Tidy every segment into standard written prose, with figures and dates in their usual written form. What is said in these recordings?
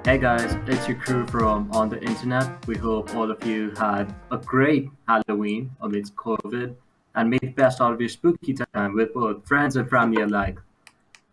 Hey guys, it's your crew from On the Internet. We hope all of you had a great Halloween amidst COVID and made the best out of your spooky time with both friends and family alike.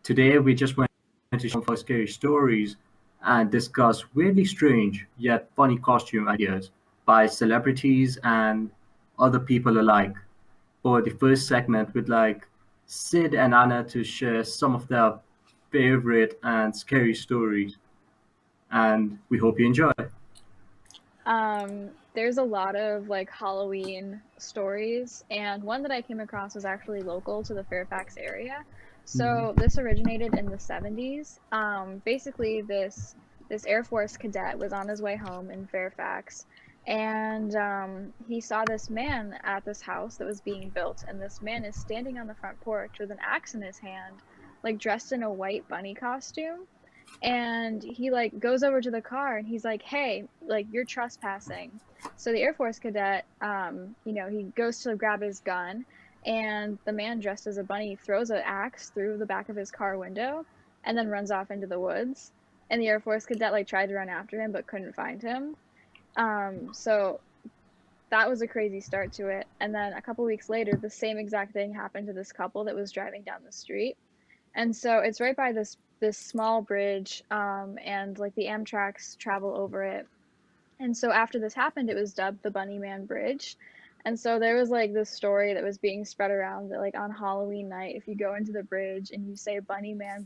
Today, we just went to share for scary stories and discuss weirdly strange yet funny costume ideas by celebrities and other people alike. For the first segment, we'd like Sid and Anna to share some of their favorite and scary stories, and we hope you enjoy. There's a lot of like Halloween stories, and one that I came across was actually local to the Fairfax area. So this originated in the 70s. Basically, this Air Force cadet was on his way home in Fairfax, and he saw this man at this house that was being built, and this man is standing on the front porch with an axe in his hand, like dressed in a white bunny costume, and he like goes over to the car and he's like, hey, like, you're trespassing. So the Air Force cadet, he goes to grab his gun, and the man dressed as a bunny throws an axe through the back of his car window and then runs off into the woods. And the Air Force cadet like tried to run after him but couldn't find him. So that was a crazy start to it. And then a couple weeks later, the same exact thing happened to this couple that was driving down the street. And so it's right by this small bridge, and like the Amtrak's travel over it. And so after this happened, it was dubbed the Bunny Man Bridge. And so there was like this story that was being spread around that like on Halloween night, if you go into the bridge and you say Bunny Man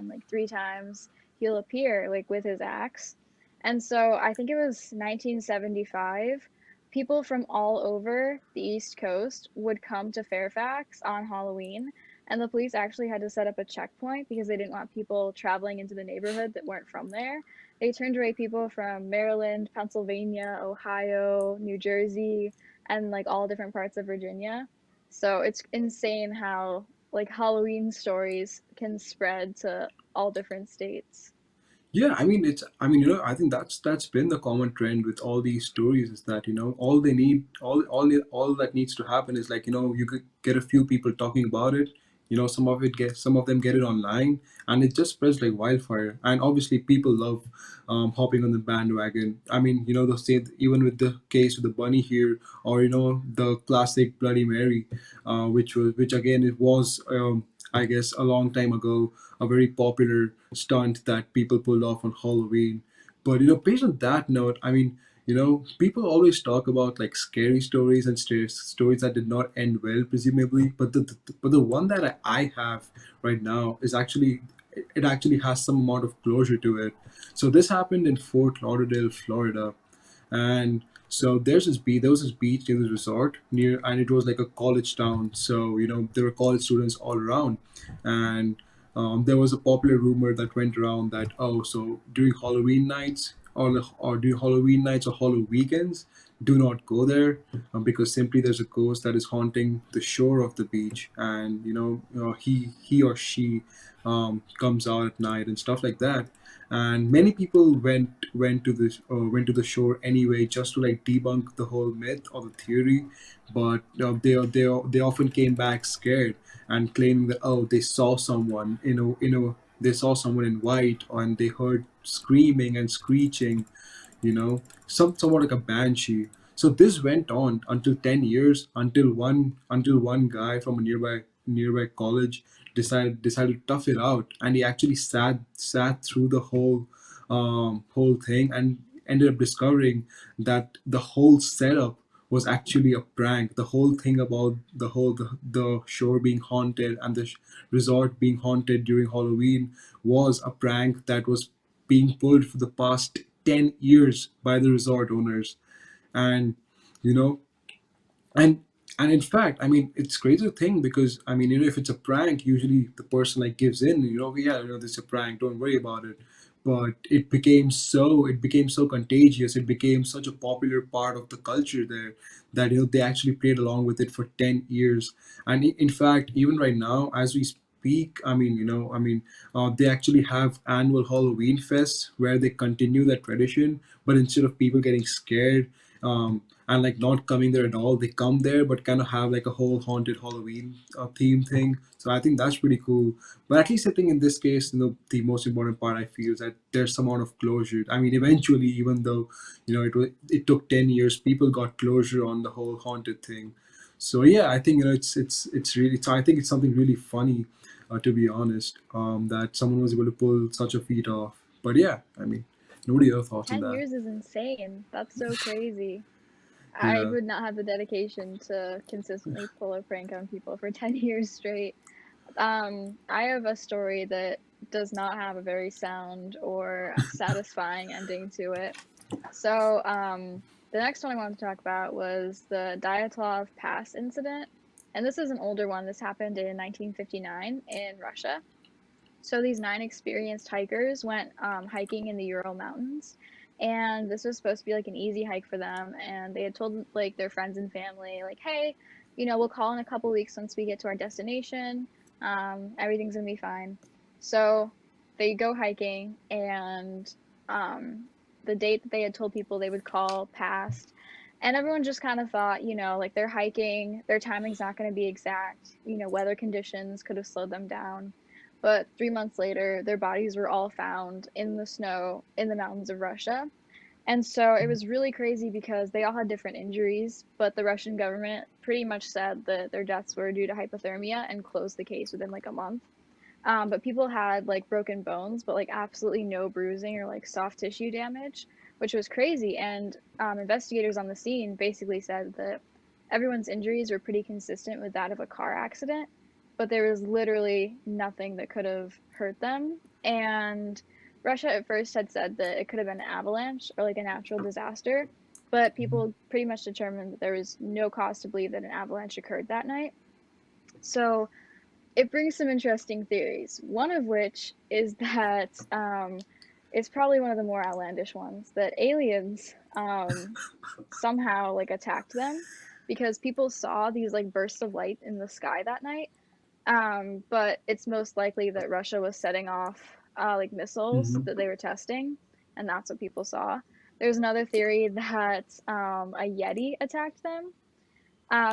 like three times, he'll appear like with his axe. And so I think it was 1975. People from all over the East Coast would come to Fairfax on Halloween, and the police actually had to set up a checkpoint because they didn't want people traveling into the neighborhood that weren't from there. They turned away people from Maryland, Pennsylvania, Ohio, New Jersey, and like all different parts of Virginia. So it's insane how like Halloween stories can spread to all different states. Yeah, I mean I think that's been the common trend with all these stories is that, all they need all that needs to happen is like, you could get a few people talking about it. Some of them get it online, and it just spreads like wildfire. And obviously people love hopping on the bandwagon. I mean, the same even with the case with the bunny here, or the classic Bloody Mary, which again it was, I guess, a long time ago, a very popular stunt that people pulled off on Halloween. But based on that note, I mean, people always talk about like scary stories and stories that did not end well, presumably. But the one that I have right now is actually, it actually has some amount of closure to it. So this happened in Fort Lauderdale, Florida, and so there was this beach near the resort near, and it was like a college town. So there were college students all around, and there was a popular rumor that went around that, oh, so during Halloween nights, or during Halloween nights or Halloween weekends, do not go there, because simply there's a ghost that is haunting the shore of the beach, and he or she comes out at night and stuff like that. And many people went to the shore anyway, just to like debunk the whole myth or the theory. But they often came back scared and claiming that, oh, they saw someone, they saw someone in white, and they heard screaming and screeching, somewhat like a banshee. So this went on until 10 years, until one guy from a nearby college decided to tough it out, and he actually sat through the whole thing, and ended up discovering that the whole setup was actually a prank. The whole thing about the shore being haunted and the resort being haunted during Halloween was a prank that was being pulled for the past 10 years by the resort owners. And you know and and in fact, I mean, it's crazy to think, because I mean, if it's a prank, usually the person like gives in, yeah, this is a prank, don't worry about it. But it became so contagious, it became such a popular part of the culture there, that they actually played along with it for 10 years. And in fact, even right now as we speak, they actually have annual Halloween fests where they continue that tradition, but instead of people getting scared, and like not coming there at all. They come there, but kind of have like a whole haunted Halloween theme thing. So I think that's pretty cool. But at least I think in this case, the most important part I feel is that there's some amount of closure. I mean, eventually, even though it took 10 years, people got closure on the whole haunted thing. So yeah, I think it's really I think it's something really funny, to be honest, that someone was able to pull such a feat off. But yeah, I mean, what are your thoughts on 10 that? years is insane. That's so crazy. I Yeah. would not have the dedication to consistently pull a prank on people for 10 years straight. I have a story that does not have a very sound or satisfying ending to it. So, the next one I wanted to talk about was the Diatouv Pass incident. And this is an older one. This happened in 1959 in Russia. So these 9 experienced hikers went hiking in the Ural Mountains, and this was supposed to be like an easy hike for them. And they had told like their friends and family, like, "Hey, we'll call in a couple weeks once we get to our destination. Everything's gonna be fine." So they go hiking, and the date that they had told people they would call passed. And everyone just kind of thought, like they're hiking, their timing's not going to be exact. Weather conditions could have slowed them down. But 3 months later, their bodies were all found in the snow in the mountains of Russia. And so it was really crazy because they all had different injuries, but the Russian government pretty much said that their deaths were due to hypothermia and closed the case within like a month. But people had like broken bones, but like absolutely no bruising or like soft tissue damage, which was crazy. And investigators on the scene basically said that everyone's injuries were pretty consistent with that of a car accident, but there was literally nothing that could have hurt them. And Russia at first had said that it could have been an avalanche or like a natural disaster, but people pretty much determined that there was no cause to believe that an avalanche occurred that night. So it brings some interesting theories. One of which is that it's probably one of the more outlandish ones, that aliens somehow like attacked them because people saw these like bursts of light in the sky that night. But it's most likely that Russia was setting off like missiles Hmm. that they were testing, and that's what people saw. There's another theory that a Yeti attacked them,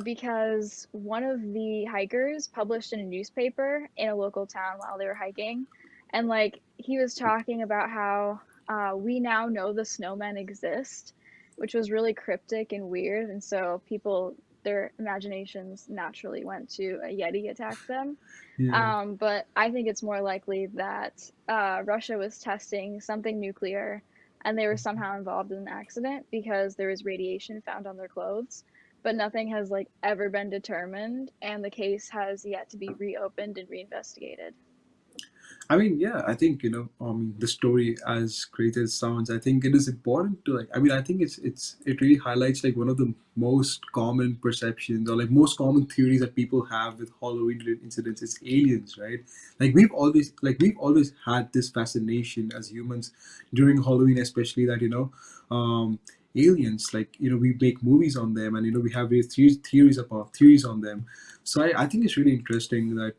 because one of the hikers published in a newspaper in a local town while they were hiking, and like he was talking about how we now know the snowmen exist, which was really cryptic and weird, and so people their imaginations naturally went to a Yeti attacked them. Yeah. But I think it's more likely that Russia was testing something nuclear and they were somehow involved in an accident because there was radiation found on their clothes. But nothing has like ever been determined, and the case has yet to be reopened and reinvestigated. I mean, yeah, I think the story, as great as it sounds, I think it is important to like. I mean, I think it really highlights like one of the most common perceptions or like most common theories that people have with Halloween incidents is aliens, right? Like we've always had this fascination as humans during Halloween, especially that aliens, like we make movies on them, and we have various theories on them. So I think it's really interesting that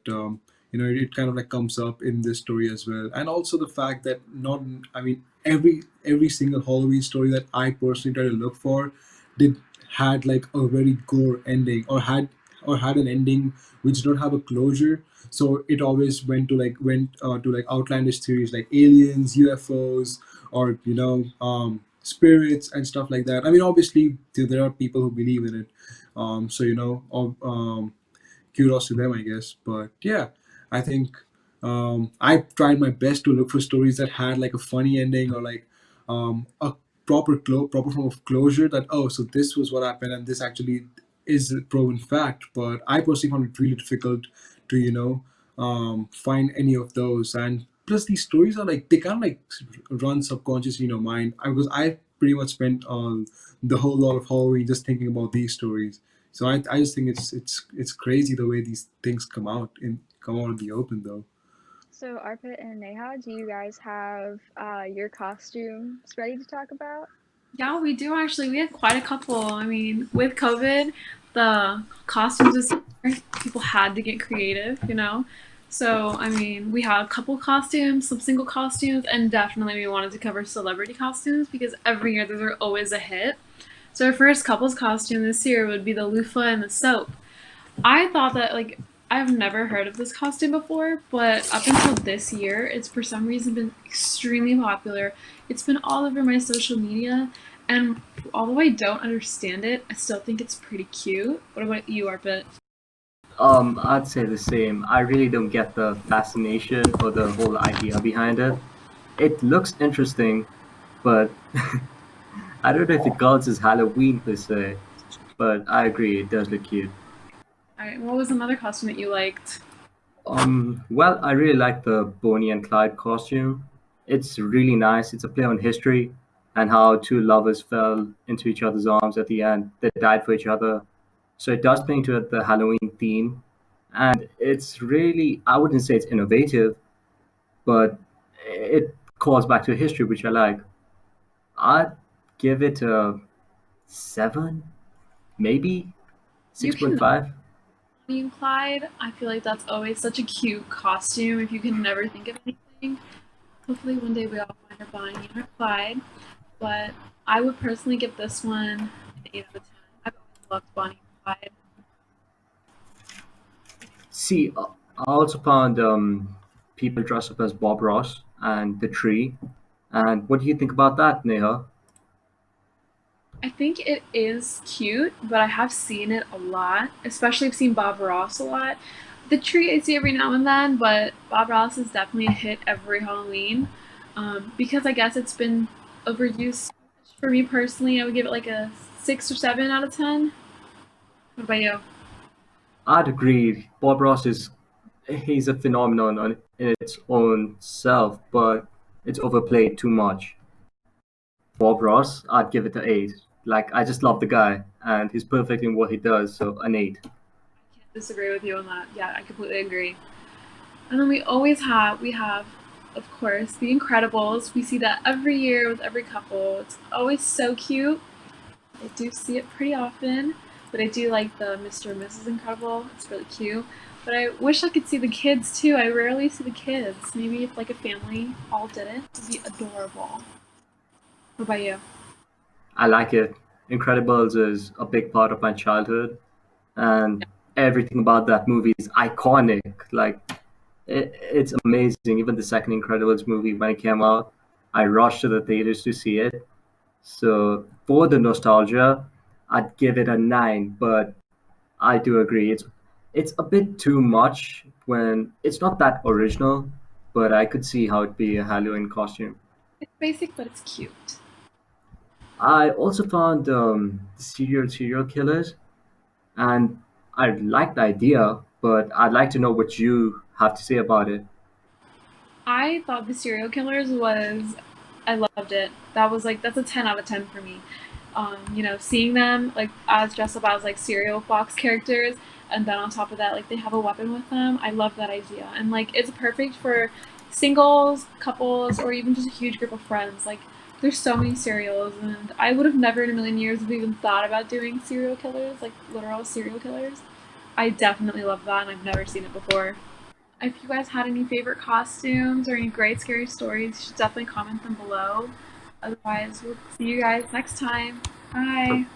it kind of like comes up in this story as well, and also the fact that not I mean every single Halloween story that I personally try to look for did had like a very gore ending, or had an ending which don't have a closure. So it always went to like outlandish theories like aliens, UFOs, or spirits and stuff like that. I mean, obviously there are people who believe in it, so kudos to them, I guess. But yeah, I think I tried my best to look for stories that had like a funny ending, or like a proper form of closure. That, oh, so this was what happened, and this actually is a proven fact. But I personally found it really difficult to find any of those. And plus, these stories are like they kind of like run subconsciously in your mind. I pretty much spent the whole lot of Halloween just thinking about these stories. So I just think it's crazy the way these things come out in the open though. So, Arpit and Neha, do you guys have your costumes ready to talk about? Yeah, we do actually. We had quite a couple. I mean, with COVID, the costumes this year, people had to get creative. So, I mean, we had a couple costumes, some single costumes, and definitely we wanted to cover celebrity costumes because every year those are always a hit. So our first couple's costume this year would be the loofah and the soap. I thought that like I've never heard of this costume before, but up until this year, it's for some reason been extremely popular. It's been all over my social media, and although I don't understand it, I still think it's pretty cute. What about you, Arpit? I'd say the same. I really don't get the fascination or the whole idea behind it. It looks interesting, but I don't know if it counts as Halloween per se. But I agree, it does look cute. All right, what was another costume that you liked? Well, I really like the Bonnie and Clyde costume. It's really nice. It's a play on history and how two lovers fell into each other's arms at the end. They died for each other. So it does play into the Halloween theme. And it's really, I wouldn't say it's innovative, but it calls back to history, which I like. I'd give it a 7, maybe You cannot 6.5. Bonnie and Clyde. I feel like that's always such a cute costume if you can never think of anything. Hopefully one day we all find our Bonnie and our Clyde. But I would personally give this one an 8 out of 10. I've always loved Bonnie and Clyde. See, I also found people dress up as Bob Ross and the tree. And what do you think about that, Neha? I think it is cute, but I have seen it a lot. Especially I've seen Bob Ross a lot. The tree I see every now and then, but Bob Ross is definitely a hit every Halloween. Because I guess it's been overused so much. For me personally, I would give it like a 6 or 7 out of 10. What about you? I'd agree. Bob Ross is he's a phenomenon in its own self, but it's overplayed too much. Bob Ross, I'd give it an 8. Like I just love the guy, and he's perfect in what he does, so an 8. I can't disagree with you on that. Yeah, I completely agree. And then we have, of course, The Incredibles. We see that every year with every couple. It's always so cute. I do see it pretty often, but I do like the Mr. and Mrs. Incredible. It's really cute. But I wish I could see the kids too. I rarely see the kids. Maybe if like a family all did it, it'd be adorable. What about you? I like it. Incredibles is a big part of my childhood, and everything about that movie is iconic. Like it's amazing. Even the second Incredibles movie when it came out, I rushed to the theaters to see it. So for the nostalgia, I'd give it a 9. But I do agree, it's a bit too much when it's not that original. But I could see how it'd be a Halloween costume. It's basic, but it's cute. I also found serial killers, and I like the idea, but I'd like to know what you have to say about it. I thought the serial killers was I loved it. That was like that's a 10 out of 10 for me. Seeing them like as dressed up as like serial fox characters, and then on top of that, like they have a weapon with them. I love that idea, and like it's perfect for singles, couples, or even just a huge group of friends. Like there's so many serials, and I would have never in a million years have even thought about doing serial killers, like literal serial killers. I definitely love that, and I've never seen it before. If you guys had any favorite costumes or any great scary stories, you should definitely comment them below. Otherwise, we'll see you guys next time. Bye.